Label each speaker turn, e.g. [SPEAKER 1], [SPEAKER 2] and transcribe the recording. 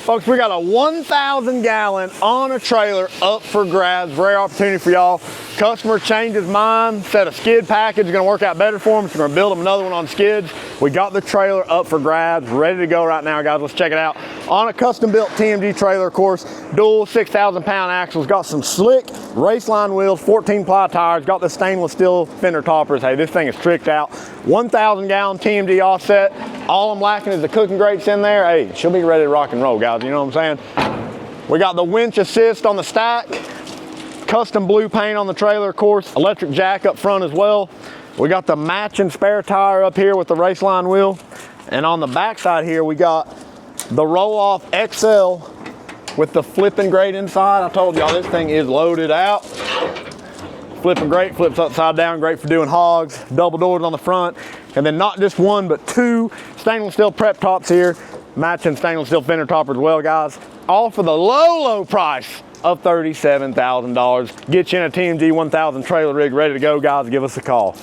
[SPEAKER 1] Folks, we got a 1,000 gallon on a trailer up for grabs. Rare opportunity for y'all. Customer changed his mind, said a skid package is gonna work out better for him, so we're gonna build him another one on skids. We got the trailer up for grabs, ready to go right now, guys. Let's check it out. On a custom built TMG trailer, of course, dual 6,000 pound axles, got some slick race line wheels, 14 ply tires, got the stainless steel fender toppers. Hey, this thing is tricked out. 1,000 gallon TMG offset. All I'm lacking is the cooking grates in there. Hey, she'll be ready to rock and roll, guys. You know what I'm saying? We got the winch assist on the stack. Custom blue paint on the trailer, of course. Electric jack up front as well. We got the matching spare tire up here with the race line wheel. And on the back side here, we got the roll-off XL with the flipping grate inside. I told y'all this thing is loaded out. Flipping grate, flips upside down, great for doing hogs. Double doors on the front. And then not just one, but two stainless steel prep tops here. Matching stainless steel fender topper as well, guys. All for the low price of $37,000. Get you in a TMG 1000 trailer rig ready to go, guys. Give us a call.